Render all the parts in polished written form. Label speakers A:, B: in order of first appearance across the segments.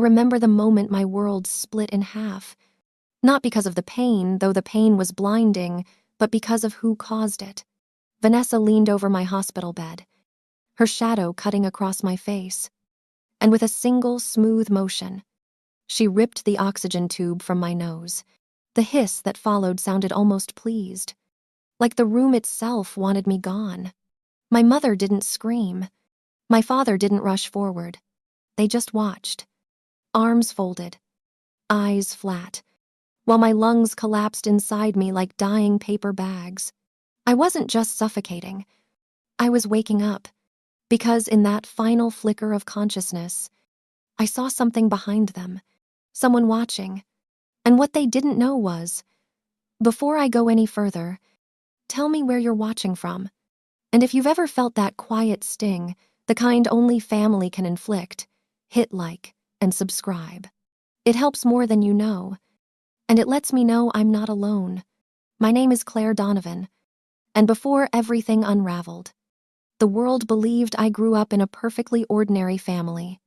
A: remember the moment my world split in half. Not because of the pain, though the pain was blinding, but because of who caused it. Vanessa leaned over my hospital bed, her shadow cutting across my face. And with a single smooth motion, she ripped the oxygen tube from my nose. The hiss that followed sounded almost pleased, like the room itself wanted me gone. My mother didn't scream. My father didn't rush forward. They just watched, arms folded, eyes flat, while my lungs collapsed inside me like dying paper bags. I wasn't just suffocating. I was waking up, because in that final flicker of consciousness, I saw something behind them, someone watching. And what they didn't know was, before I go any further, tell me where you're watching from. And if you've ever felt that quiet sting, the kind only family can inflict, hit like and subscribe. It helps more than you know, and it lets me know I'm not alone. My name is Claire Donovan, and before everything unraveled, the world believed I grew up in a perfectly ordinary family.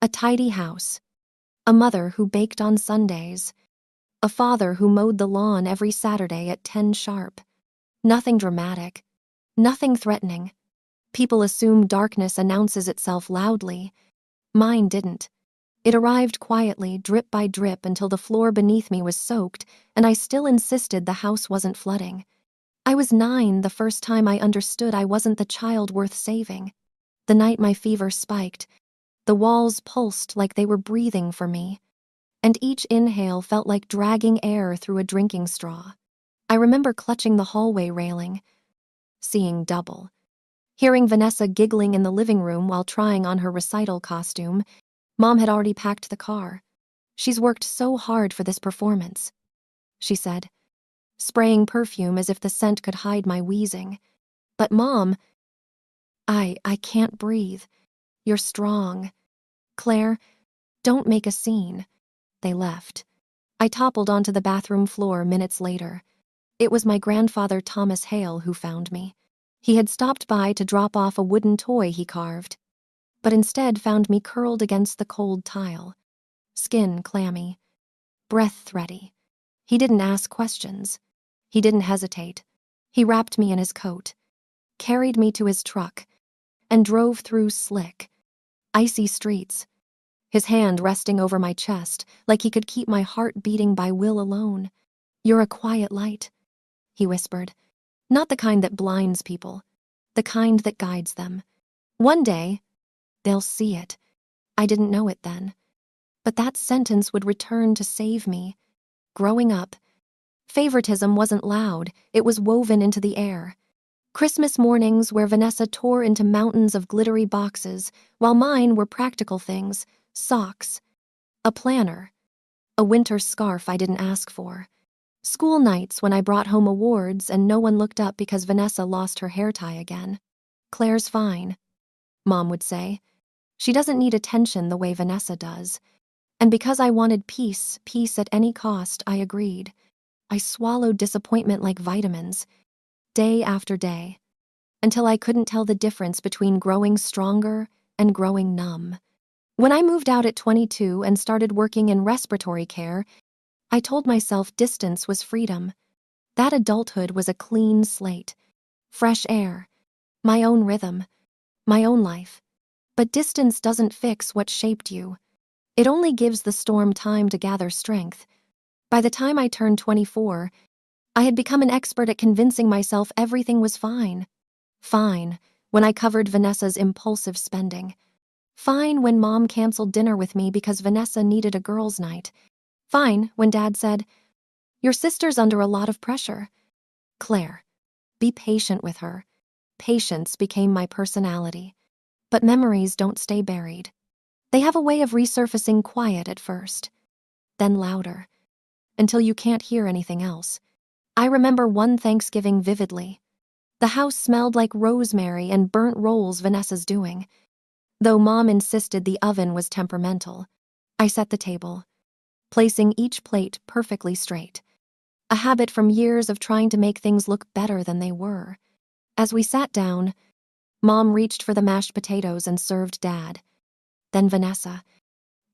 A: A tidy house, a mother who baked on Sundays, a father who mowed the lawn every Saturday at 10 sharp. Nothing dramatic, nothing threatening. People assume darkness announces itself loudly. Mine didn't. It arrived quietly, drip by drip, until the floor beneath me was soaked, and I still insisted the house wasn't flooding. I was 9 the first time I understood I wasn't the child worth saving. The night my fever spiked, the walls pulsed like they were breathing for me, and each inhale felt like dragging air through a drinking straw. I remember clutching the hallway railing, seeing double, hearing Vanessa giggling in the living room while trying on her recital costume. Mom had already packed the car. "She's worked so hard for this performance," she said, spraying perfume as if the scent could hide my wheezing. "But Mom, I can't breathe. You're strong. Claire, don't make a scene." They left. I toppled onto the bathroom floor minutes later. It was my grandfather Thomas Hale who found me. He had stopped by to drop off a wooden toy he carved, but instead found me curled against the cold tile, skin clammy, breath thready. He didn't ask questions. He didn't hesitate. He wrapped me in his coat, carried me to his truck, and drove through slick, icy streets, his hand resting over my chest like he could keep my heart beating by will alone. "You're a quiet light," he whispered. "Not the kind that blinds people, the kind that guides them. One day, they'll see it." I didn't know it then, but that sentence would return to save me. Growing up, favoritism wasn't loud, it was woven into the air. Christmas mornings where Vanessa tore into mountains of glittery boxes, while mine were practical things, socks, a planner, a winter scarf I didn't ask for. School nights when I brought home awards and no one looked up because Vanessa lost her hair tie again. "Claire's fine," Mom would say. "She doesn't need attention the way Vanessa does." And because I wanted peace at any cost, I agreed. I swallowed disappointment like vitamins, day after day, until I couldn't tell the difference between growing stronger and growing numb. When I moved out at 22 and started working in respiratory care, I told myself distance was freedom. That adulthood was a clean slate, fresh air, my own rhythm, my own life. But distance doesn't fix what shaped you. It only gives the storm time to gather strength. By the time I turned 24, I had become an expert at convincing myself everything was fine. Fine when I covered Vanessa's impulsive spending. Fine when Mom canceled dinner with me because Vanessa needed a girls' night. Fine when Dad said, "Your sister's under a lot of pressure. Claire, be patient with her." Patience became my personality. But memories don't stay buried. They have a way of resurfacing quiet at first, then louder, until you can't hear anything else. I remember one Thanksgiving vividly. The house smelled like rosemary and burnt rolls Vanessa's doing. Though Mom insisted the oven was temperamental, I set the table, placing each plate perfectly straight. A habit from years of trying to make things look better than they were. As we sat down, Mom reached for the mashed potatoes and served Dad. Then Vanessa.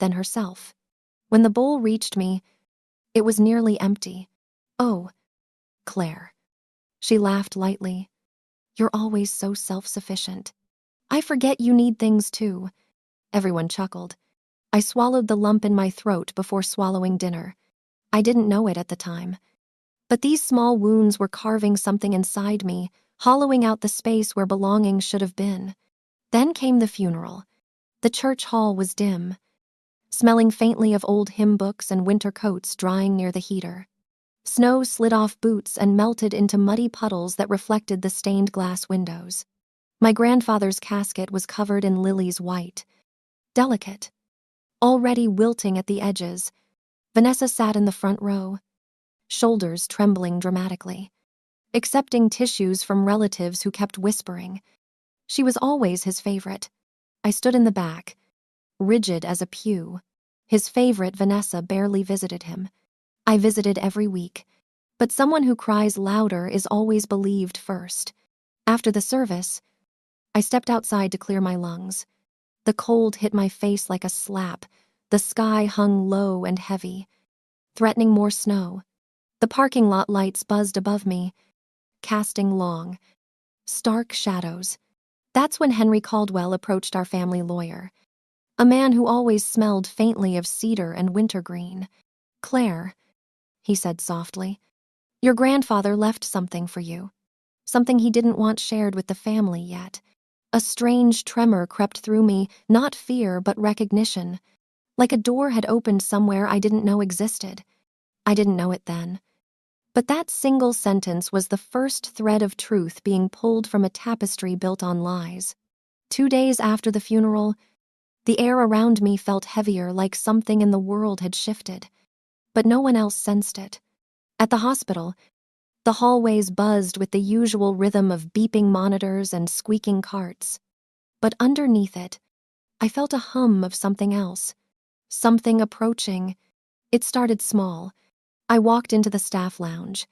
A: then herself. When the bowl reached me, it was nearly empty. "Oh, Claire." She laughed lightly. "You're always so self-sufficient. I forget you need things too." Everyone chuckled. I swallowed the lump in my throat before swallowing dinner. I didn't know it at the time. But these small wounds were carving something inside me, hollowing out the space where belonging should have been. Then came the funeral. The church hall was dim, smelling faintly of old hymn books and winter coats drying near the heater. Snow slid off boots and melted into muddy puddles that reflected the stained glass windows. My grandfather's casket was covered in lilies white, delicate, already wilting at the edges. Vanessa sat in the front row, shoulders trembling dramatically, accepting tissues from relatives who kept whispering. She was always his favorite. I stood in the back, rigid as a pew. His favorite, Vanessa, barely visited him. I visited every week, but someone who cries louder is always believed first. After the service, I stepped outside to clear my lungs. The cold hit my face like a slap. The sky hung low and heavy, threatening more snow. The parking lot lights buzzed above me, casting long, stark shadows. That's when Henry Caldwell approached our family lawyer, a man who always smelled faintly of cedar and wintergreen. "Claire," he said softly, "your grandfather left something for you. Something he didn't want shared with the family yet." A strange tremor crept through me, not fear but recognition, like a door had opened somewhere I didn't know existed. I didn't know it then. But that single sentence was the first thread of truth being pulled from a tapestry built on lies. 2 days after the funeral, the air around me felt heavier, like something in the world had shifted. But no one else sensed it. At the hospital, the hallways buzzed with the usual rhythm of beeping monitors and squeaking carts. But underneath it, I felt a hum of something else. Something approaching. It started small. I walked into the staff lounge,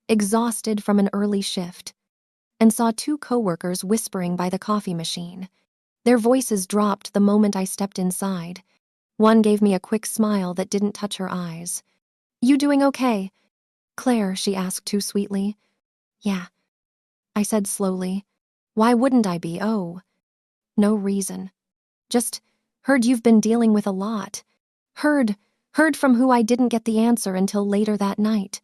A: exhausted from an early shift, and saw 2 coworkers whispering by the coffee machine. Their voices dropped the moment I stepped inside. One gave me a quick smile that didn't touch her eyes. "You doing okay, Claire?" she asked too sweetly. "Yeah," I said slowly. "Why wouldn't I be?" "Oh, no reason. Just heard you've been dealing with a lot. Heard from who I didn't get the answer until later that night,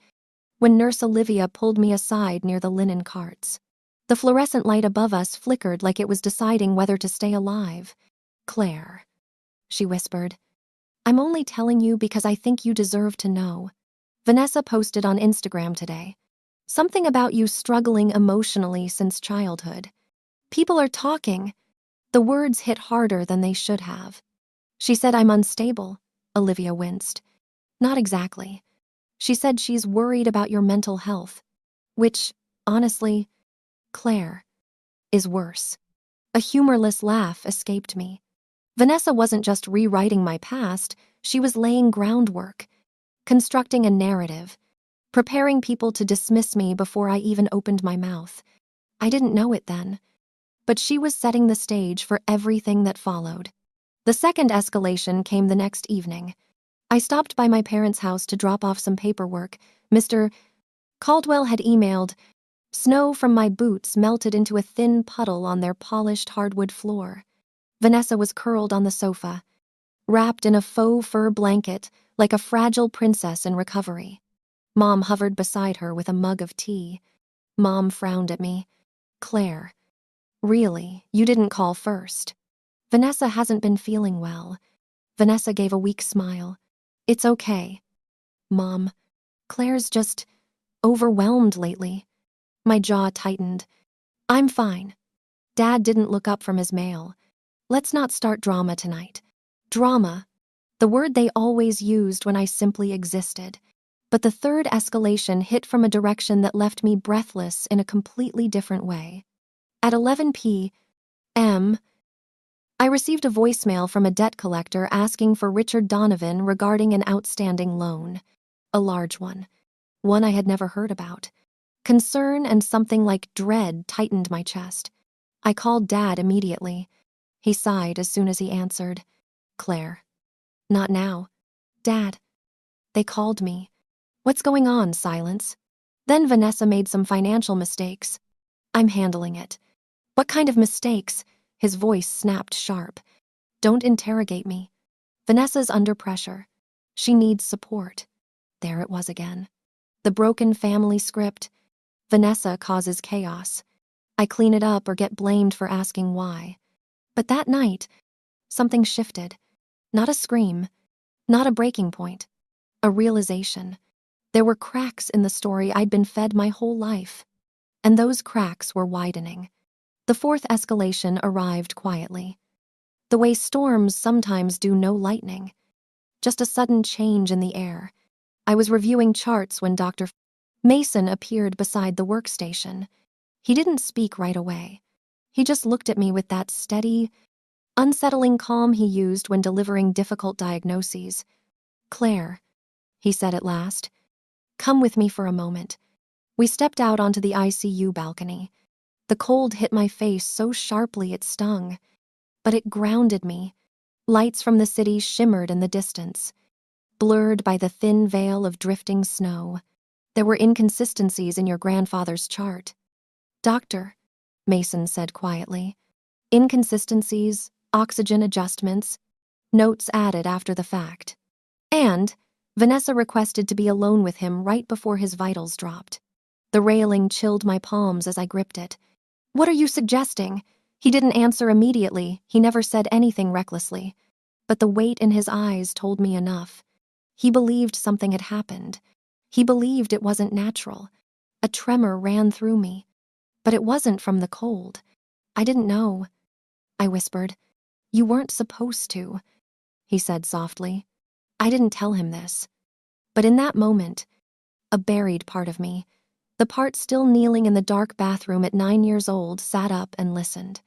A: when Nurse Olivia pulled me aside near the linen carts. The fluorescent light above us flickered like it was deciding whether to stay alive. "Claire," she whispered, "I'm only telling you because I think you deserve to know. Vanessa posted on Instagram today. Something about you struggling emotionally since childhood. People are talking." The words hit harder than they should have. "She said I'm unstable," Olivia winced. "Not exactly. She said she's worried about your mental health, which, honestly, Claire, is worse." A humorless laugh escaped me. Vanessa wasn't just rewriting my past, she was laying groundwork, constructing a narrative, preparing people to dismiss me before I even opened my mouth. I didn't know it then, but she was setting the stage for everything that followed. The second escalation came the next evening. I stopped by my parents' house to drop off some paperwork. Mr. Caldwell had emailed. Snow from my boots melted into a thin puddle on their polished hardwood floor. Vanessa was curled on the sofa, wrapped in a faux fur blanket like a fragile princess in recovery. Mom hovered beside her with a mug of tea. Mom frowned at me. "Claire, really, you didn't call first. Vanessa hasn't been feeling well." Vanessa gave a weak smile. "It's okay, Mom. Claire's just overwhelmed lately." My jaw tightened. "I'm fine." Dad didn't look up from his mail. "Let's not start drama tonight." Drama, the word they always used when I simply existed. But the third escalation hit from a direction that left me breathless in a completely different way. At 11 p.m., I received a voicemail from a debt collector asking for Richard Donovan regarding an outstanding loan. A large one I had never heard about. Concern and something like dread tightened my chest. I called Dad immediately. He sighed as soon as he answered. "Claire, Not now. Dad. They called me. What's going on, Silence? Then Vanessa made some financial mistakes. I'm handling it. What kind of mistakes? His voice snapped sharp. Don't interrogate me. Vanessa's under pressure. She needs support. There it was again. The broken family script. Vanessa causes chaos. I clean it up or get blamed for asking why. But that night, something shifted. Not a scream, not a breaking point, a realization. There were cracks in the story I'd been fed my whole life, and those cracks were widening. The fourth escalation arrived quietly. The way storms sometimes do, no lightning. Just a sudden change in the air. I was reviewing charts when Dr. Mason appeared beside the workstation. He didn't speak right away. He just looked at me with that steady, unsettling calm he used when delivering difficult diagnoses. Claire, he said at last, come with me for a moment. We stepped out onto the ICU balcony. The cold hit my face so sharply it stung, but it grounded me. Lights from the city shimmered in the distance, blurred by the thin veil of drifting snow. There were inconsistencies in your grandfather's chart. Doctor, Mason said quietly. Inconsistencies, oxygen adjustments, notes added after the fact. And Vanessa requested to be alone with him right before his vitals dropped. The railing chilled my palms as I gripped it. What are you suggesting? He didn't answer immediately. He never said anything recklessly. But the weight in his eyes told me enough. He believed something had happened. He believed it wasn't natural. A tremor ran through me. But it wasn't from the cold. I didn't know. I whispered. You weren't supposed to, he said softly. I didn't tell him this. But in that moment, a buried part of me, the part still kneeling in the dark bathroom at 9 years old, sat up and listened.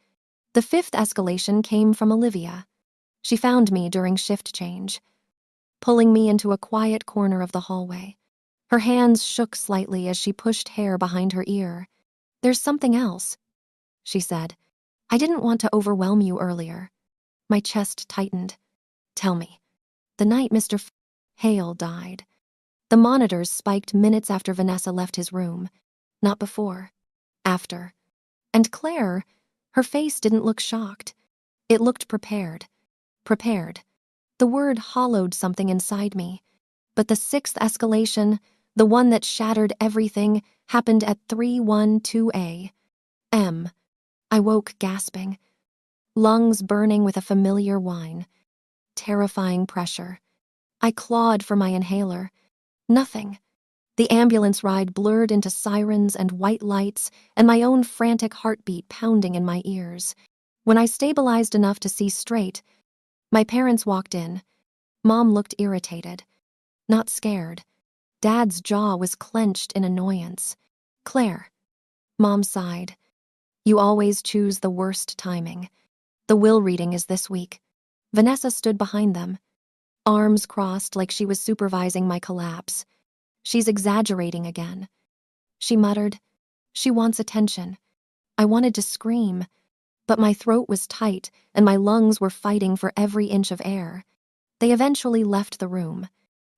A: The fifth escalation came from Olivia. She found me during shift change, pulling me into a quiet corner of the hallway. Her hands shook slightly as she pushed hair behind her ear. There's something else, she said. I didn't want to overwhelm you earlier. My chest tightened. Tell me. The night Mr. Hale died. The monitors spiked minutes after Vanessa left his room. Not before. After. And Claire, her face didn't look shocked. It looked prepared. Prepared. The word hollowed something inside me. But the sixth escalation, the one that shattered everything, happened at 312 a.m. I woke gasping, lungs burning with a familiar whine. Terrifying pressure. I clawed for my inhaler. Nothing. The ambulance ride blurred into sirens and white lights, and my own frantic heartbeat pounding in my ears. When I stabilized enough to see straight, my parents walked in. Mom looked irritated, not scared. Dad's jaw was clenched in annoyance. Claire. Mom sighed. You always choose the worst timing. The will reading is this week. Vanessa stood behind them, arms crossed like she was supervising my collapse. She's exaggerating again. She muttered. She wants attention. I wanted to scream, but my throat was tight and my lungs were fighting for every inch of air. They eventually left the room.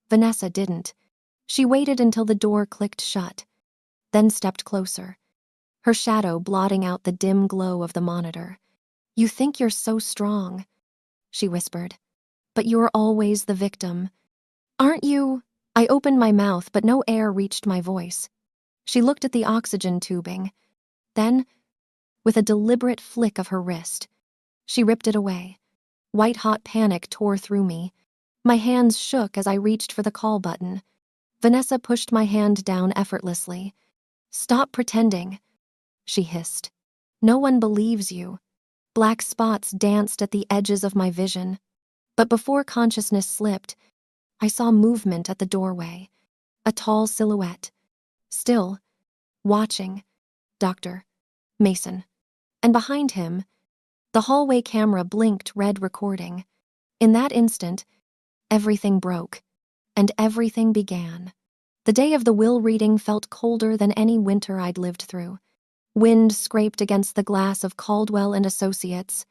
A: Vanessa didn't. She waited until the door clicked shut, then stepped closer, her shadow blotting out the dim glow of the monitor. You think you're so strong, she whispered, but you're always the victim. Aren't you? I opened my mouth, but no air reached my voice. She looked at the oxygen tubing. Then, with a deliberate flick of her wrist, she ripped it away. White-hot panic tore through me. My hands shook as I reached for the call button. Vanessa pushed my hand down effortlessly. Stop pretending, she hissed. No one believes you. Black spots danced at the edges of my vision. But before consciousness slipped, I saw movement at the doorway. A tall silhouette. Still, watching. Dr. Mason. And behind him, the hallway camera blinked red recording. In that instant, everything broke, and everything began. The day of the will reading felt colder than any winter I'd lived through. Wind scraped against the glass of Caldwell and Associates,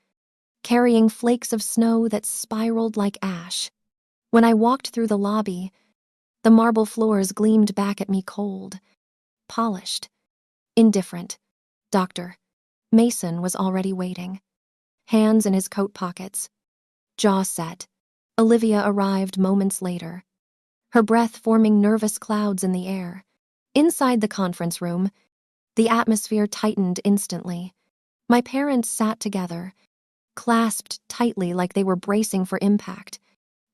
A: carrying flakes of snow that spiraled like ash. When I walked through the lobby, the marble floors gleamed back at me cold, polished, indifferent. Dr. Mason was already waiting, hands in his coat pockets, jaw set. Olivia arrived moments later, her breath forming nervous clouds in the air. Inside the conference room, the atmosphere tightened instantly. My parents sat together, clasped tightly like they were bracing for impact.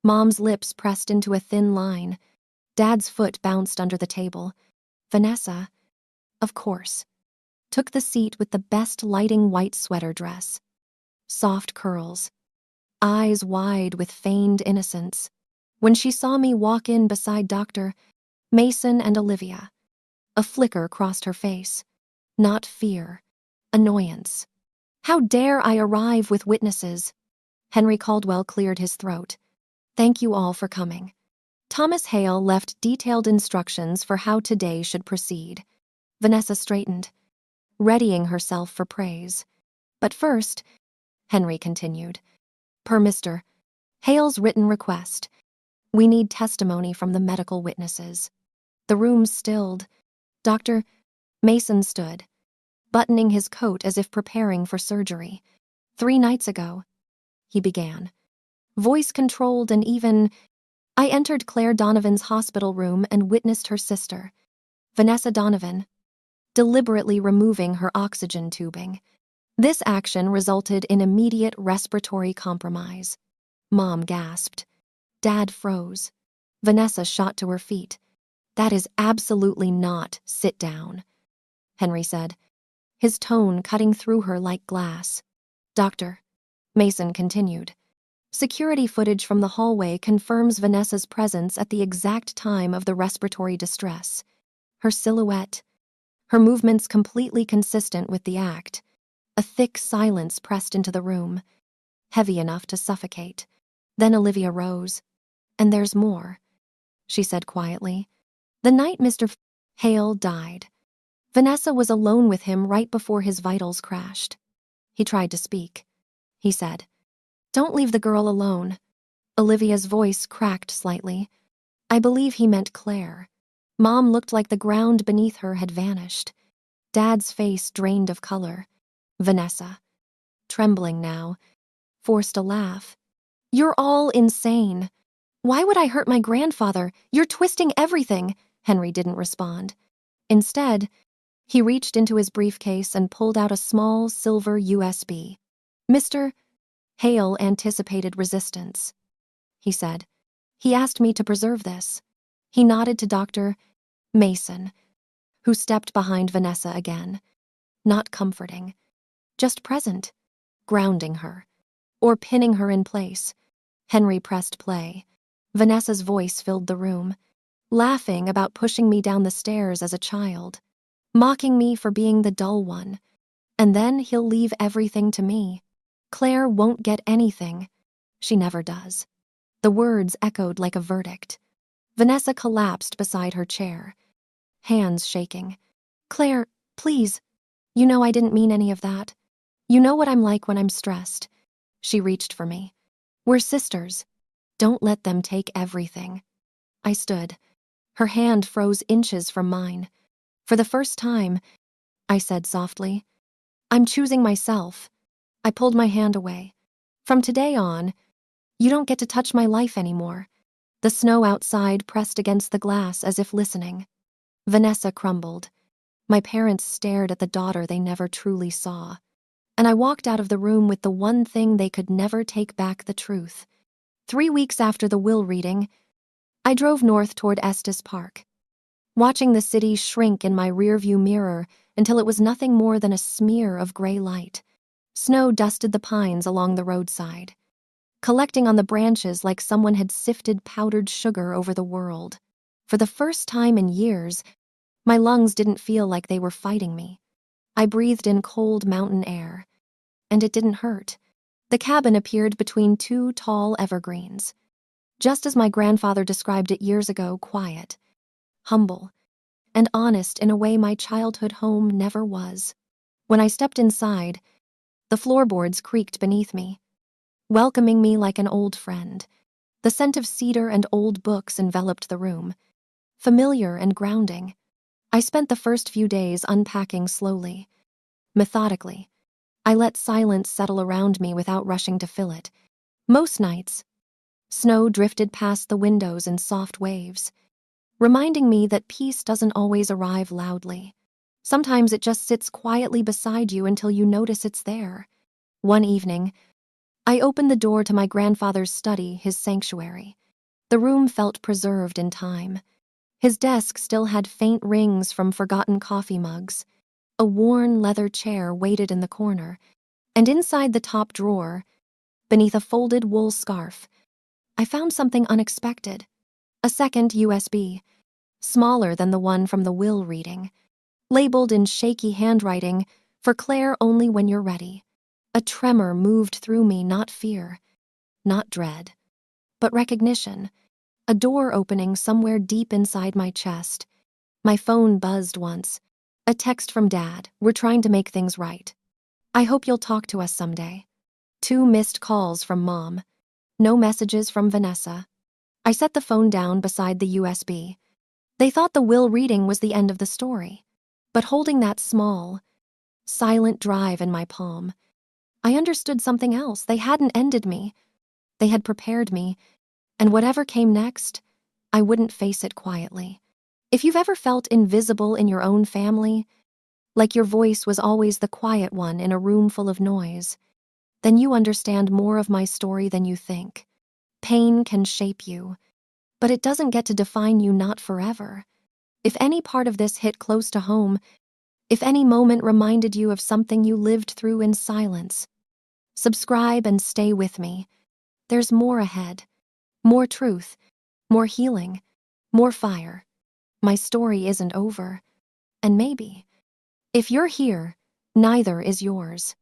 A: Mom's lips pressed into a thin line. Dad's foot bounced under the table. Vanessa, of course, took the seat with the best lighting white sweater dress. Soft curls, eyes wide with feigned innocence. When she saw me walk in beside Dr. Mason and Olivia, a flicker crossed her face. Not fear, annoyance. How dare I arrive with witnesses? Henry Caldwell cleared his throat. Thank you all for coming. Thomas Hale left detailed instructions for how today should proceed. Vanessa straightened, readying herself for praise. But first, Henry continued, per Mr. Hale's written request, we need testimony from the medical witnesses. The room stilled. Dr. Mason stood, buttoning his coat as if preparing for surgery. 3 nights ago, he began, voice controlled and even. I entered Claire Donovan's hospital room and witnessed her sister, Vanessa Donovan, deliberately removing her oxygen tubing. This action resulted in immediate respiratory compromise. Mom gasped. Dad froze. Vanessa shot to her feet. That is absolutely not sit down, Henry said, his tone cutting through her like glass. Dr. Mason continued. Security footage from the hallway confirms Vanessa's presence at the exact time of the respiratory distress. Her silhouette, her movements completely consistent with the act. A thick silence pressed into the room, heavy enough to suffocate. Then Olivia rose. And there's more, she said quietly. The night Mr. Hale died, Vanessa was alone with him right before his vitals crashed. He tried to speak. He said, Don't leave the girl alone. Olivia's voice cracked slightly. I believe he meant Claire. Mom looked like the ground beneath her had vanished. Dad's face drained of color. Vanessa, trembling now, forced a laugh. You're all insane. Why would I hurt my grandfather? You're twisting everything. Henry didn't respond. Instead, he reached into his briefcase and pulled out a small silver USB. Mr. Hale anticipated resistance, he said. He asked me to preserve this. He nodded to Dr. Mason, who stepped behind Vanessa again. Not comforting, just present, grounding her, or pinning her in place. Henry pressed play. Vanessa's voice filled the room, laughing about pushing me down the stairs as a child, mocking me for being the dull one. And then he'll leave everything to me. Claire won't get anything. She never does. The words echoed like a verdict. Vanessa collapsed beside her chair, hands shaking. Claire, please. You know I didn't mean any of that. You know what I'm like when I'm stressed. She reached for me. We're sisters. Don't let them take everything. I stood. Her hand froze inches from mine. For the first time, I said softly, I'm choosing myself. I pulled my hand away. From today on, you don't get to touch my life anymore. The snow outside pressed against the glass as if listening. Vanessa crumbled. My parents stared at the daughter they never truly saw. And I walked out of the room with the one thing they could never take back, the truth. 3 weeks after the will reading, I drove north toward Estes Park, watching the city shrink in my rearview mirror until it was nothing more than a smear of gray light. Snow dusted the pines along the roadside, collecting on the branches like someone had sifted powdered sugar over the world. For the first time in years, my lungs didn't feel like they were fighting me. I breathed in cold mountain air, and it didn't hurt. The cabin appeared between 2 tall evergreens, just as my grandfather described it years ago, quiet, humble, and honest in a way my childhood home never was. When I stepped inside, the floorboards creaked beneath me, welcoming me like an old friend. The scent of cedar and old books enveloped the room, familiar and grounding. I spent the first few days unpacking slowly, methodically. I let silence settle around me without rushing to fill it. Most nights, snow drifted past the windows in soft waves, reminding me that peace doesn't always arrive loudly. Sometimes it just sits quietly beside you until you notice it's there. One evening, I opened the door to my grandfather's study, his sanctuary. The room felt preserved in time. His desk still had faint rings from forgotten coffee mugs. A worn leather chair waited in the corner, and inside the top drawer, beneath a folded wool scarf, I found something unexpected. A second USB, smaller than the one from the will reading, labeled in shaky handwriting, "For Claire only when you're ready." A tremor moved through me, not fear, not dread, but recognition. A door opening somewhere deep inside my chest. My phone buzzed once. A text from Dad, "We're trying to make things right. I hope you'll talk to us someday." 2 missed calls from Mom. No messages from Vanessa. I set the phone down beside the USB. They thought the will reading was the end of the story. But holding that small, silent drive in my palm, I understood something else. They hadn't ended me. They had prepared me, and whatever came next, I wouldn't face it quietly. If you've ever felt invisible in your own family, like your voice was always the quiet one in a room full of noise, then you understand more of my story than you think. Pain can shape you, but it doesn't get to define you, not forever. If any part of this hit close to home, if any moment reminded you of something you lived through in silence, subscribe and stay with me. There's more ahead. More truth, more healing, more fire. My story isn't over. And maybe, if you're here, neither is yours.